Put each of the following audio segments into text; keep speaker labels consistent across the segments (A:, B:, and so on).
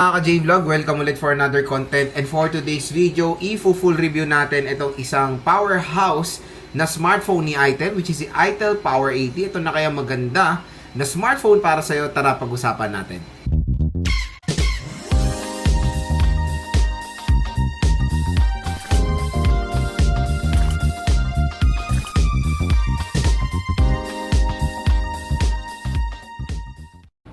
A: Mga ka-J-Vlog, welcome ulit for another content. And for today's video, i-full review natin itong isang powerhouse na smartphone ni Itel, which is si Itel Power 80. Ito na kaya maganda na smartphone para sa'yo. Tara, pag-usapan natin.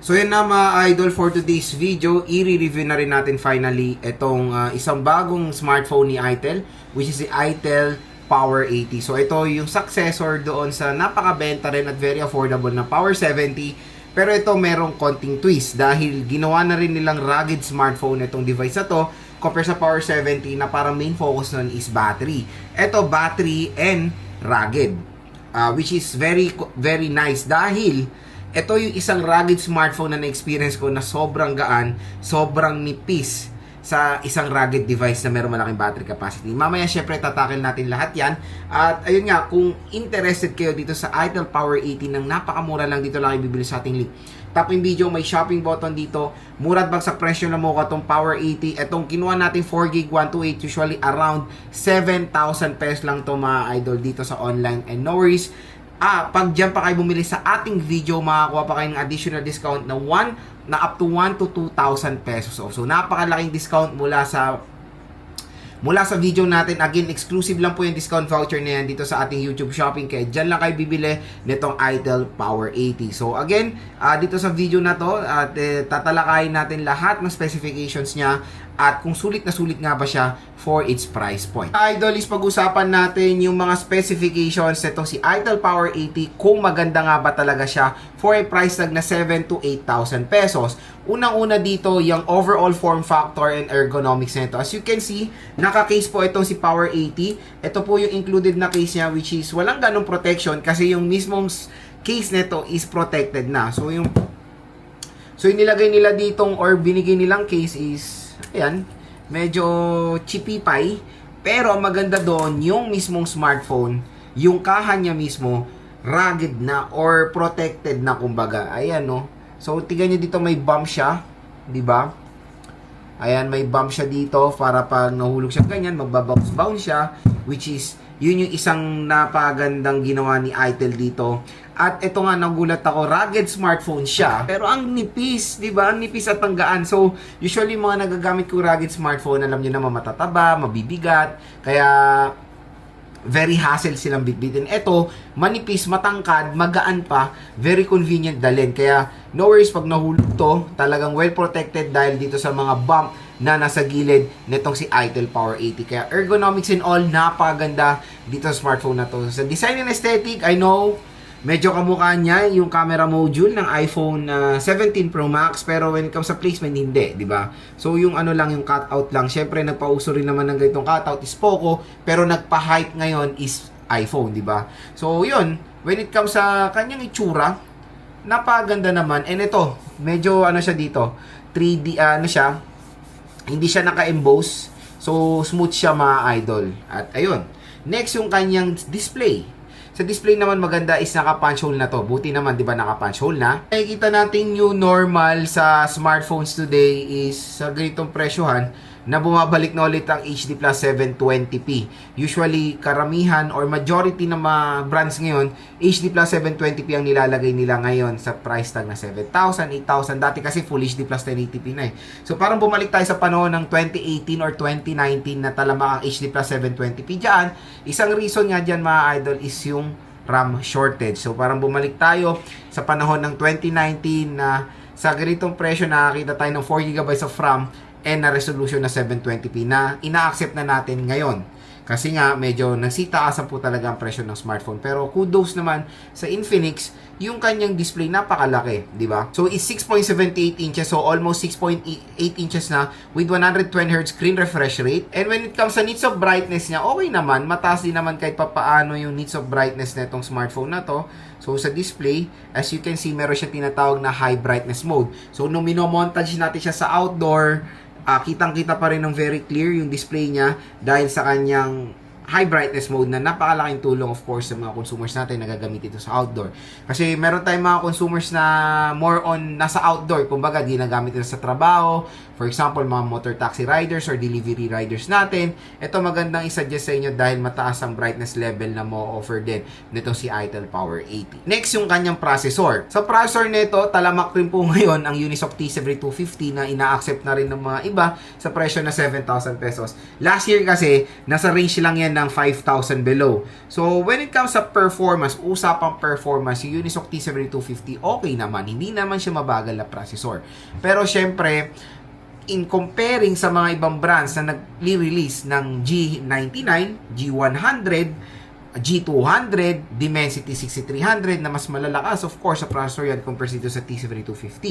A: So yun na mga idol, for today's video, i-review na rin natin finally itong isang bagong smartphone ni Itel, which is si Itel Power 80. So ito yung successor doon sa napakabenta rin at very affordable na Power 70. Pero ito merong konting twist dahil ginawa na rin nilang rugged smartphone itong device na to compare sa Power 70 na parang main focus nun is battery. Ito battery and rugged, which is very nice dahil ito yung isang rugged smartphone na na-experience ko na sobrang gaan, sobrang nipis sa isang rugged device na meron malaking battery capacity. Mamaya syempre tatakil natin lahat yan. At ayun nga, kung interested kayo dito sa Itel Power 80 ng napakamura lang, dito lang ibibili sa ating link. Top yung video, may shopping button dito. Murad bagsak presyo na mukha itong Power 80. Itong kinuha natin 4GB 128, usually around 7,000 pesos lang to mga idol dito sa online. And no worries, pag dyan pa kayo bumili sa ating video, makakuha pa kayo ng additional discount na up to 1 to 2,000 pesos off. So, napakalaking discount mula sa video natin. Again, exclusive lang po yung discount voucher na yan dito sa ating YouTube shopping. Kaya dyan lang kayo bibili nitong Itel Power 80. So, again, dito sa video na to, tatalakayin natin lahat ng specifications niya at kung sulit na sulit nga ba siya for its price point. Idol, is pag-usapan natin yung mga specifications nitong si Itel Power 80, kung maganda nga ba talaga siya for a price tag na 7 to 8,000 pesos. Unang-una dito, yung overall form factor and ergonomics nito. As you can see, naka-case po itong si Power 80. Ito po yung included na case niya, which is walang ganong protection kasi yung mismong case nito is protected na. So yung nilagay nila ditong or binigay nilang case is ayan, medyo chippy-pie. Pero ang maganda doon, yung mismong smartphone, yung kaha niya mismo, rugged na or protected na kumbaga. Ayan, no. So, tingnan nyo dito, may bump siya. Diba? Ayan, may bump siya dito para pag nahulog siya ganyan, magbabounce siya. Which is, yun yung isang napagandang ginawa ni Itel dito. At ito nga, nagulat ako, rugged smartphone siya. Pero ang nipis, di ba? Ang nipis at tanggaan. So, usually mga nagagamit ko rugged smartphone, alam nyo naman matataba, mabibigat. Kaya, very hassle silang bitbitin. Ito, manipis, matangkad, magaan pa, very convenient dalhin. Kaya, no worries pag nahulog to, talagang well protected dahil dito sa mga bump na nasa gilid nitong si Itel Power 80. Kaya ergonomics and all, napakaganda dito sa smartphone na to. Sa design and aesthetic, I know, medyo kamukha niya yung camera module ng iPhone 17 Pro Max, pero when it comes sa placement, hindi, di ba? So, yung ano lang, yung cutout lang. Syempre, nagpauso rin naman ng ganitong cutout is Poco, pero nagpa-hype ngayon is iPhone, di ba? So, yun, when it comes sa kanyang itsura, napaganda naman. And ito, medyo ano siya dito, 3D, ano siya, hindi siya naka-emboss. So, smooth siya mga idol. At ayun, next yung kanyang display. Sa display naman maganda is naka-punch hole na to. Buti naman, di ba, naka-punch hole na. Nakikita natin new normal sa smartphones today is sa ganitong presyohan na bumabalik na ulit ang HD Plus 720p. Usually, karamihan or majority ng mga brands ngayon, HD Plus 720p ang nilalagay nila ngayon sa price tag na 7,000, 8,000. Dati kasi full HD Plus 1080p na eh. So, parang bumalik tayo sa panahon ng 2018 or 2019 na talamak ang HD Plus 720p dyan. Isang reason nga dyan mga idol is yung RAM shortage. So, parang bumalik tayo sa panahon ng 2019 na sa ganitong presyo nakakita tayo ng 4GB of RAM and na resolution na 720p na ina-accept na natin ngayon. Kasi nga, medyo nagsitaasan po talaga ang presyo ng smartphone. Pero kudos naman sa Infinix, yung kanyang display napakalaki, di ba? So, is 6.78 inches, so almost 6.8 inches na with 120Hz screen refresh rate. And when it comes sa nits of brightness niya, okay naman. Mataas din naman kahit papaano yung nits of brightness na itong smartphone na to. So, sa display, as you can see, meron siya tinatawag na high brightness mode. So, nung minomontage natin siya sa outdoor, kitang-kita pa rin ng very clear yung display niya dahil sa kanyang high brightness mode na napakalaking tulong of course sa mga consumers natin na gagamit ito sa outdoor. Kasi meron tayong mga consumers na more on nasa outdoor, kumbaga ginagamit nila sa trabaho For example, mga motor taxi riders or delivery riders natin, ito magandang isuggest sa inyo dahil mataas ang brightness level na mo offer din nito si ITEL Power 80. Next, yung kanyang processor. Sa processor nito, talamak rin po ngayon ang Unisoc T7250 na ina-accept na rin ng mga iba sa presyo na 7,000 pesos. Last year kasi, nasa range lang yan ng 5,000 below. So, when it comes sa performance, usapang performance, yung Unisoc T7250 okay naman. Hindi naman siya mabagal na processor. Pero syempre, in comparing sa mga ibang brands na nag-release ng G99, G100, G200, Dimensity 6300 na mas malalakas, of course, sa processor yan compared dito sa T7250.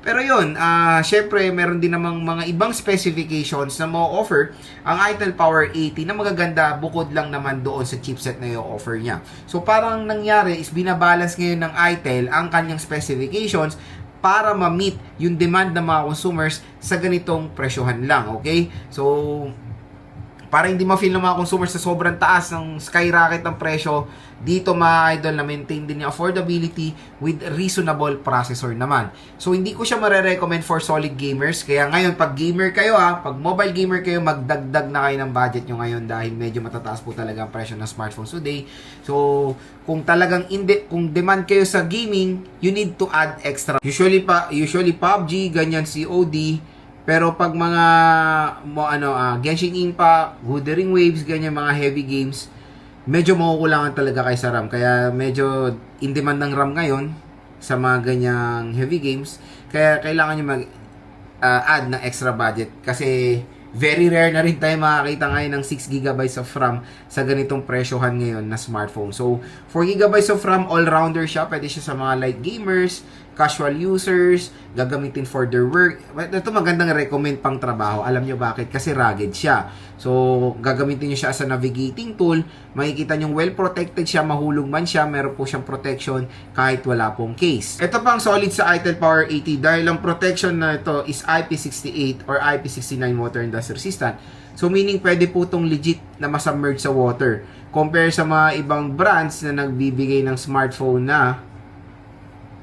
A: Pero yun, syempre, meron din namang mga ibang specifications na mo-offer ang ITEL Power 80 na magaganda bukod lang naman doon sa chipset na i-offer niya. So, parang nangyari is binabalance ngayon ng ITEL ang kanyang specifications para ma-meet yung demand ng mga consumers sa ganitong presyohan lang, okay? So, para hindi ma-feel ng mga consumers sa sobrang taas ng skyrocket ng presyo, dito mga idol na maintain din yung affordability with reasonable processor naman. So, hindi ko siya marirecommend for solid gamers. Kaya ngayon, pag gamer kayo pag mobile gamer kayo, magdagdag na kayo ng budget nyo ngayon dahil medyo matataas po talaga ang presyo ng smartphones today. So, kung talagang kung demand kayo sa gaming, you need to add extra. Usually PUBG, ganyan COD. Pero pag mga Genshin Impact, Wuthering Waves, ganyan mga heavy games, medyo makukulangan talaga kay sa RAM. Kaya medyo in demand ng RAM ngayon sa mga ganyang heavy games. Kaya kailangan nyo mag-add ng extra budget. Kasi very rare na rin tayo makakita ngayon ng 6GB of RAM sa ganitong presyohan ngayon na smartphone. So, 4GB of RAM, all-rounder siya. Pwede siya sa mga light gamers, casual users, gagamitin for their work. Ito magandang recommend pang trabaho. Alam nyo bakit? Kasi rugged siya. So, gagamitin nyo siya as a navigating tool. Makikita nyo well-protected siya, mahulog man siya, meron po siyang protection kahit wala pong case. Ito pang solid sa ITEL Power 80 dahil ang protection na ito is IP68 or IP69 water and dust resistant. So, meaning pwede po itong legit na masubmerge sa water. Compare sa mga ibang brands na nagbibigay ng smartphone na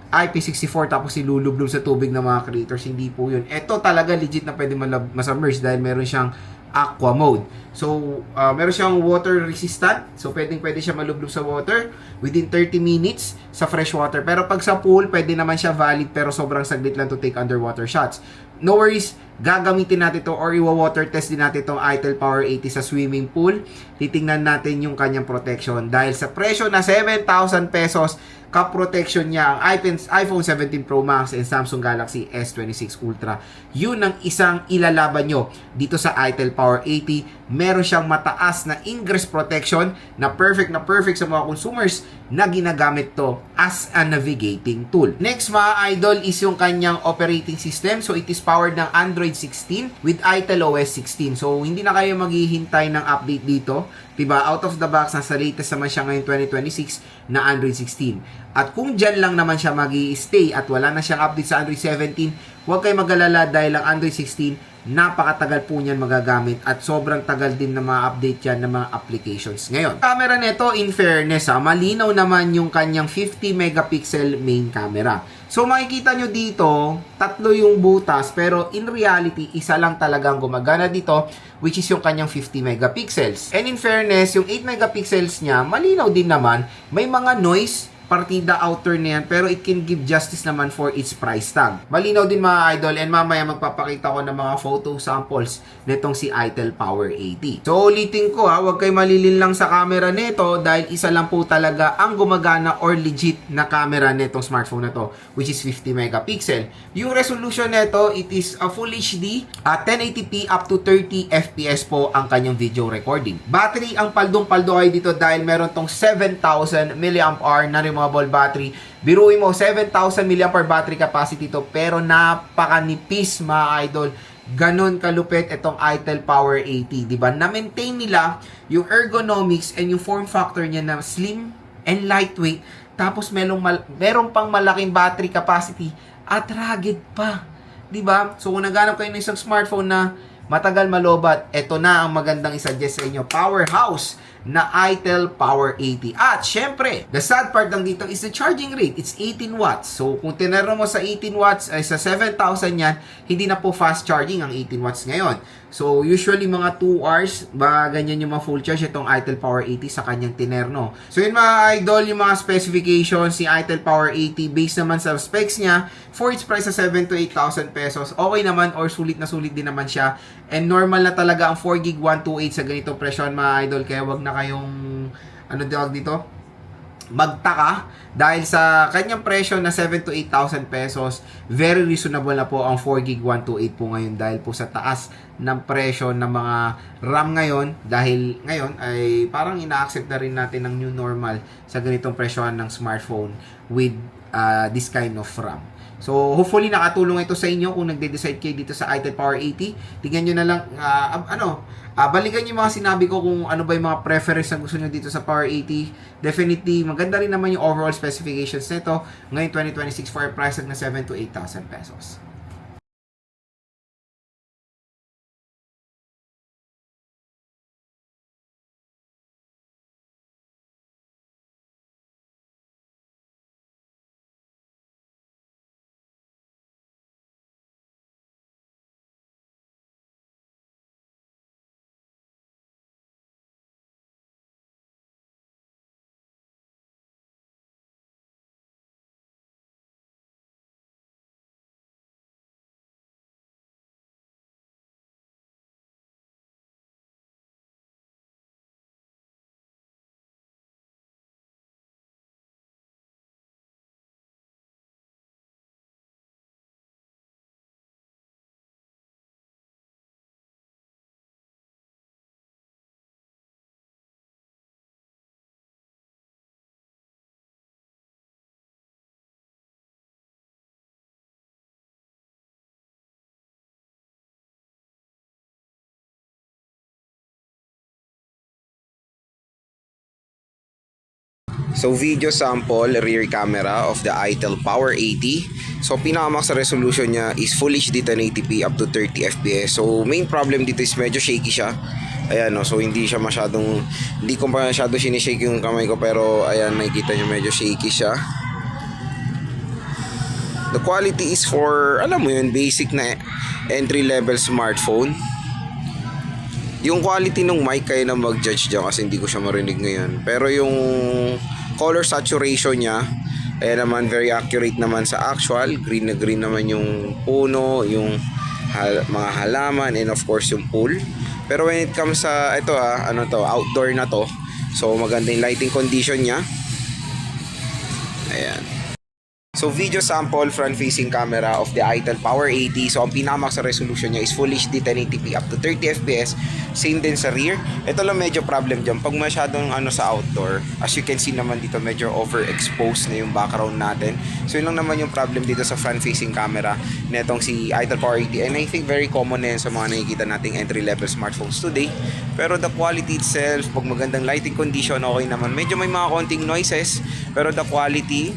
A: IP64 tapos ilulublog sa tubig ng mga creators. Hindi po yun. Ito talaga legit na pwede masubmerge dahil meron siyang aqua mode. So, meron siyang water resistant. So, pwede siya malublog sa water within 30 minutes sa fresh water. Pero pag sa pool, pwede naman siya valid pero sobrang saglit lang to take underwater shots. No worries, gagamitin natin to or iwa-water test din natin itong ITEL Power 80 sa swimming pool. Titingnan natin yung kanyang protection. Dahil sa presyo na 7,000 pesos, ka-protection niya ang iPhone 17 Pro Max and Samsung Galaxy S26 Ultra. Yun ang isang ilalaban nyo dito sa ITEL Power 80. Meron siyang mataas na ingress protection na perfect sa mga consumers na ginagamit to as a navigating tool. Next mga idol is yung kanyang operating system. So it is powered ng Android 16 with ITEL OS 16. So hindi na kayo maghihintay ng update dito. Diba? Out of the box, nasa latest naman siya ngayon 2026 na Android 16. At kung dyan lang naman siya mag-i-stay at wala na siyang update sa Android 17, huwag kayo mag-alala dahil ang Android 16, napakatagal po niyan magagamit at sobrang tagal din na ma-update yan ng mga applications. Ngayon, camera nito, in fairness, malinaw naman yung kanyang 50 megapixel main camera. So makikita nyo dito, tatlo yung butas, pero in reality, isa lang talagang gumagana dito, which is yung kanyang 50 megapixels. And in fairness, yung 8 megapixels niya, malinaw din naman, may mga noise, partida outer na yan, pero it can give justice naman for its price tag. Malinaw din mga idol, and mamaya magpapakita ko ng mga photo samples nitong si ITEL Power 80. So ulitin ko huwag kayo malilin lang sa camera nito dahil isa lang po talaga ang gumagana or legit na camera nitong smartphone na to, which is 50 megapixel. Yung resolution nito, it is a Full HD at 1080p up to 30 FPS po ang kanyang video recording. Battery, ang paldong-paldo kayo dito dahil meron tong 7,000 mAh na removable battery. Biruin mo, 7,000 mAh battery capacity to, pero napakanipis mga idol. Ganon kalupit itong ITEL Power 80, diba? Na-maintain nila yung ergonomics and yung form factor niya na slim and lightweight. Tapos meron pang malaking battery capacity at rugged pa, diba? So kung naghanap kayo ng isang smartphone na matagal malobat, ito na ang magandang isuggest sa inyo. Powerhouse na ITEL Power 80. At syempre, the sad part lang dito is the charging rate. It's 18 watts. So kung tinero mo sa 18 watts ay sa 7,000 yan, hindi na po fast charging ang 18 watts ngayon. So usually mga 2 hours ba ganyan yung mga full charge itong ITEL Power 80 sa kanyang tinerno. So yun mga idol, yung mga specifications ni ITEL Power 80 based naman sa specs niya, for its price sa 7 to 8,000 pesos, okay naman or sulit na sulit din naman siya. And normal na talaga ang 4 gig 128 sa ganitong presyon mga idol, kaya wag na kayong ano tawag dito, magtaka dahil sa kanyang presyo na 7 to 8,000 pesos, very reasonable na po ang 4 gig 128 po ngayon dahil po sa taas ng presyo ng mga RAM ngayon, dahil ngayon ay parang ina-accept na rin natin ang new normal sa ganitong presyohan ng smartphone with this kind of RAM. So, hopefully nakatulong ito sa inyo kung nagde-decide kayo dito sa ITEL Power 80. Tingnan nyo na lang, balikan nyo yung mga sinabi ko kung ano ba yung mga preference na gusto nyo dito sa Power 80. Definitely, maganda rin naman yung overall specifications nito. Ngayon, 2026 for a price tag na 7 to 8,000 pesos. So video sample rear camera of the ITEL Power 80. So pinakamax resolution niya is Full HD 1080p up to 30 fps. So main problem dito is medyo shaky siya. Ayan no, so hindi ko pa masyado sinishake yung kamay ko, pero ayan nakikita niyo medyo shaky siya. The quality is for, alam mo yun, basic na entry level smartphone. Yung quality ng mic kayo na mag-judge dyan kasi hindi ko siya marinig ngayon. Pero yung color saturation niya, ayan naman, very accurate naman sa actual. Green na green naman yung puno, yung mga halaman, and of course yung pool. Pero when it comes sa ito outdoor na to, so maganda yung lighting condition niya. Ayan. So video sample front facing camera of the ITEL Power 80. So ang pinamax sa resolution niya is Full HD 1080p up to 30 fps. Same din sa rear. Ito lang medyo problem dyan, pag masyadong sa outdoor, as you can see naman dito, medyo overexposed na yung background natin. So yun lang naman yung problem dito sa front facing camera netong si ITEL Power 80. And I think very common na yun sa mga nakikita nating entry level smartphones today. Pero the quality itself, pag magandang lighting condition, okay naman. Medyo may mga konting noises, pero the quality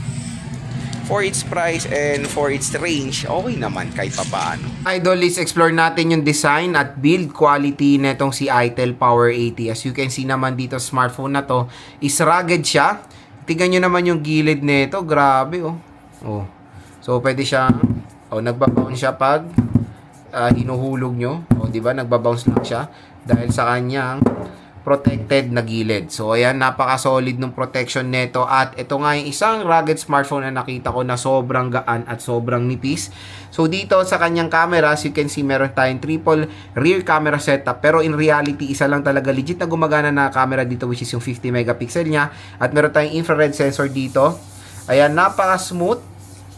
A: for its price and for its range, okay naman kahit papaano. Idol, let's explore natin yung design at build quality netong si ITEL Power 80. As you can see naman dito, smartphone na to is rugged siya. Tingnan nyo naman yung gilid nito, grabe oh. So pwede siya, nagbabounce siya pag hinuhulog nyo. Di ba? Nagbabounce lang siya dahil sa kanyang protected na gilid. So ayan, napaka-solid ng protection nito, at ito nga yung isang rugged smartphone na nakita ko na sobrang gaan at sobrang nipis. So dito sa kanyang camera, as you can see, meron tayong triple rear camera setup, pero in reality, isa lang talaga legit na gumagana na camera dito, which is yung 50 megapixel niya, at meron tayong infrared sensor dito. Ayan, napaka-smooth.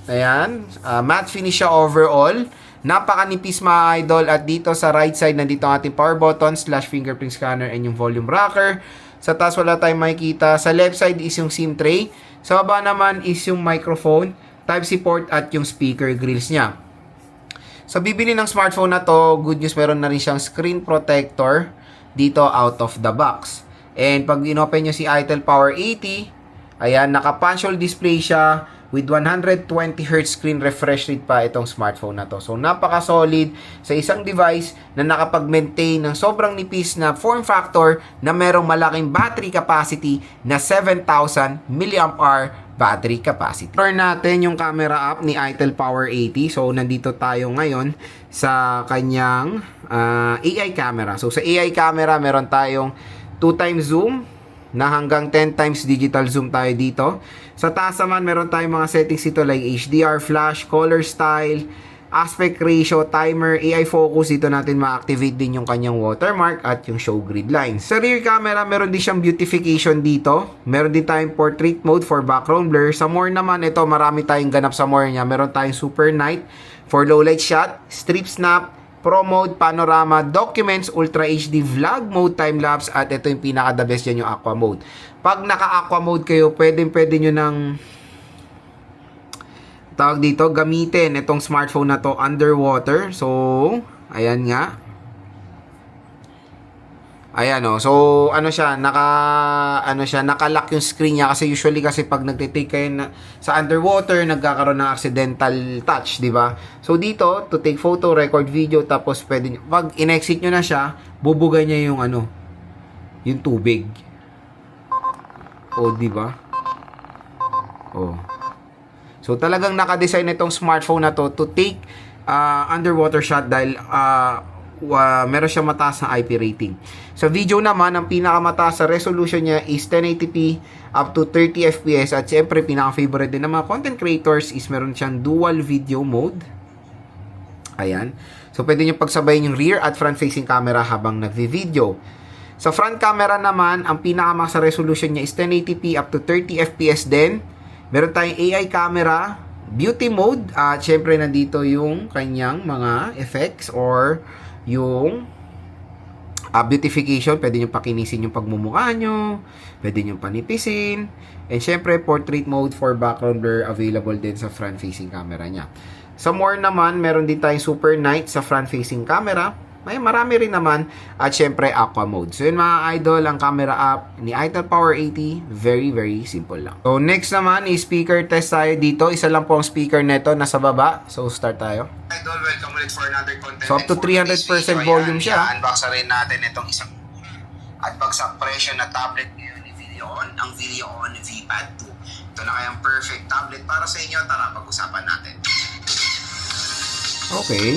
A: Ayan, matte finish siya overall. Napakanipis mga idol, at dito sa right side nandito ang ating power button / fingerprint scanner and yung volume rocker. Sa taas wala tayong makikita. Sa left side is yung SIM tray. Sa baba naman is yung microphone, Type-C port at yung speaker grills niya. Sa bibili ng smartphone na to, good news, meron na rin siyang screen protector dito out of the box. And pag inopen nyo si ITEL Power 80, ayan, naka-punch hole display siya with 120Hz screen refresh rate pa itong smartphone na to. So, napaka-solid sa isang device na nakapag-maintain ng sobrang nipis na form factor na merong malaking battery capacity na 7,000 mAh battery capacity. Turn natin yung camera app ni Itel Power 80. So, nandito tayo ngayon sa kanyang AI camera. So, sa AI camera, meron tayong 2x zoom na hanggang 10 times digital zoom tayo dito. Sa taas naman, meron tayong mga settings dito like HDR, flash, color style, aspect ratio, timer, AI focus. Dito natin ma-activate din yung kanyang watermark at yung show grid lines. Sa rear camera, meron din siyang beautification dito. Meron din tayong portrait mode for background blur. Sa more naman, ito marami tayong ganap sa more niya. Meron tayong super night for low light shot, strip snap, Pro mode, panorama, documents, ultra HD, vlog mode, time-lapse, at ito yung pinaka-the best yan, yung aqua mode. Pag naka-aqua mode kayo, pwede nyo ng tawag dito, gamitin itong smartphone na to underwater. So, ayan nga. Ayan o. So, nakalock yung screen niya kasi usually kasi pag nagtitake kayo sa underwater, nagkakaroon ng accidental touch, di ba? So, dito, to take photo, record video, tapos pwede nyo, pag in-exit nyo na siya, bubugay niya yung yung tubig. O, di ba? O. So, talagang naka-design itong smartphone na to take underwater shot dahil meron siya mataas na IP rating. Sa video naman, ang pinakamataas sa resolution niya is 1080p up to 30 fps at syempre pinaka-favorite din ng mga content creators is meron siyang dual video mode. Ayan. So pwede niyo pagsabayin yung rear at front facing camera habang nagvi-video. Sa front camera naman, ang pinakamataas sa resolution niya is 1080p up to 30 fps din. Meron tayong AI camera, beauty mode at syempre nandito yung kanyang mga effects or yung beautification, pwede nyo pakinisin yung pagmumukha nyo, pwede nyo panipisin, and syempre portrait mode for background blur available din sa front facing camera nya. Sa more naman, meron din tayong super night sa front facing camera, may marami rin naman, at syempre aqua mode. So yun mga idol, ang camera app ni Itel Power 80, very very simple lang. So next naman is speaker test tayo dito. Isa lang po ang speaker neto, nasa baba. So start tayo. Idol, welcome ulit for another content. So up to 300% volume siya. Unbox rin natin itong isang at pag sa presyo na tablet ngayon ni Videoon, ang Videoon VPad 2. Ito na kayang perfect tablet para sa inyo. Tara, pag-usapan natin. Okay.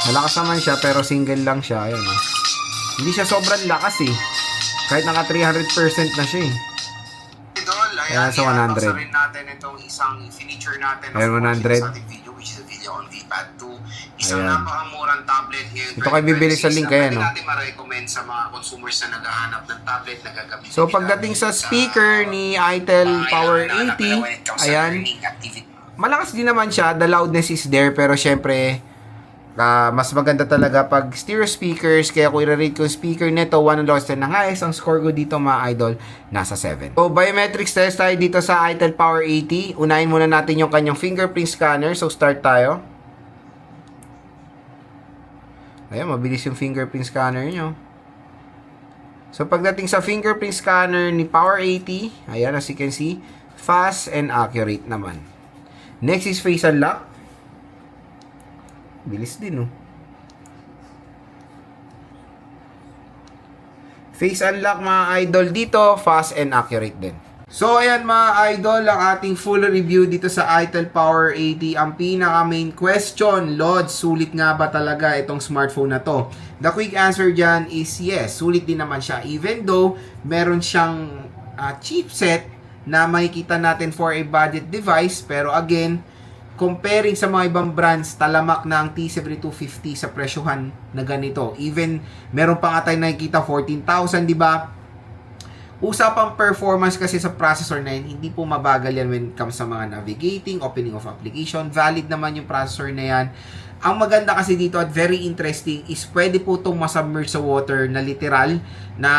A: Malakas naman siya pero single lang siya. Ayan, eh. Hindi siya sobrang lakas eh. Kahit naka 300% na siya eh. Kaya sa 100. Rin natin itong isang feature natin. Ayan, 100. Sa ating video which is a video on VPad 2. Isang napakamurang tablet ngayon. Ito kayo bibili sa link kaya no? Natin ma-recommend sa mga consumers na naghahanap ng tablet na gagamitin. So pagdating sa speaker ni Itel Power 80, ayan. Malakas din naman siya. The loudness is there pero syempre mas maganda talaga pag stereo speakers. Kaya kung i-rate ko yung speaker nito 1 out of 10 ng highest, ang score ko dito mga idol nasa 7. So biometrics test tayo dito sa Itel Power 80. Unahin muna natin yung kanyang fingerprint scanner. So start tayo. Ayan, mabilis yung fingerprint scanner nyo. So pagdating sa fingerprint scanner ni Power 80, ayan, as you can see, fast and accurate naman. Next is face unlock. Bilis din, no? Face unlock, mga idol, dito, fast and accurate din. So, ayan mga idol, ang ating full review dito sa Itel Power 80. Ang pinaka main question, Lord, sulit nga ba talaga itong smartphone na to? The quick answer dyan is yes, sulit din naman siya. Even though, meron siyang chipset na makikita natin for a budget device, pero again, comparing sa mga ibang brands, talamak na ang T7250 sa presyohan na ganito. Even, meron pa nga tayo nakikita 14,000, di ba? Usapang performance kasi sa processor na yun, hindi po mabagal yan when it comes sa mga navigating, opening of application. Valid naman yung processor na yan. Ang maganda kasi dito at very interesting is pwede po itong masubmerge sa water na literal na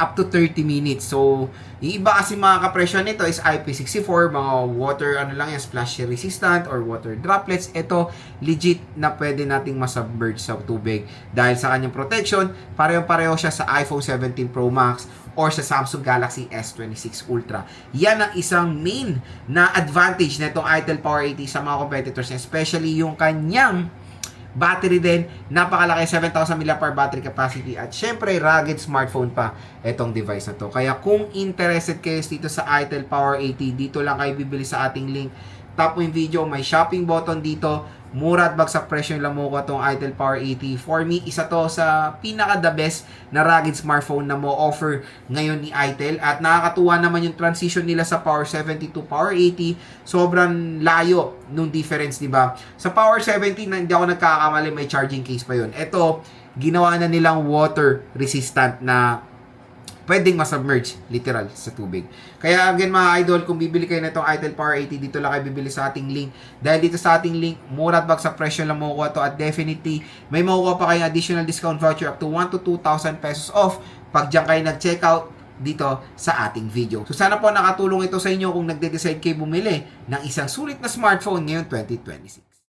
A: up to 30 minutes. So, yung iba kasi mga kapresyo nito is IP64, mga water, ano lang yan, splash resistant or water droplets. Ito, legit na pwede nating masubmerge sa tubig. Dahil sa kanyang protection, pareho-pareho siya sa iPhone 17 Pro Max or sa Samsung Galaxy S26 Ultra. Yan ang isang main na advantage na itong ITEL Power 80 sa mga competitors, especially yung kanyang battery din, napakalaki, 7,000 mAh battery capacity, at syempre rugged smartphone pa itong device na to. Kaya kung interested kayo dito sa ITEL Power 80, dito lang kayo bibili sa ating link. Tap mo yung video, may shopping button dito. Mura at bagsak presyo lang mo ko itong ITEL Power 80. For me, isa to sa pinaka the best na rugged smartphone na mo offer ngayon ni ITEL. At nakakatuwa naman yung transition nila sa Power 70 to Power 80. Sobrang layo nung difference, di ba? Sa Power 70, hindi ako nagkakamali, may charging case pa yun. Ito, ginawa na nilang water resistant na pwedeng masubmerge literal sa tubig. Kaya again mga idol, kung bibili kayo na itong ITEL Power 80, dito lang kayo bibili sa ating link. Dahil dito sa ating link, mura at bagsak presyo lang makukuha to, at definitely may makukuha pa kayong additional discount voucher up to 1 to 2,000 pesos off pag dyan kayo nag-checkout dito sa ating video. So sana po nakatulong ito sa inyo kung nagde-decide kayo bumili ng isang sulit na smartphone ngayon 2026.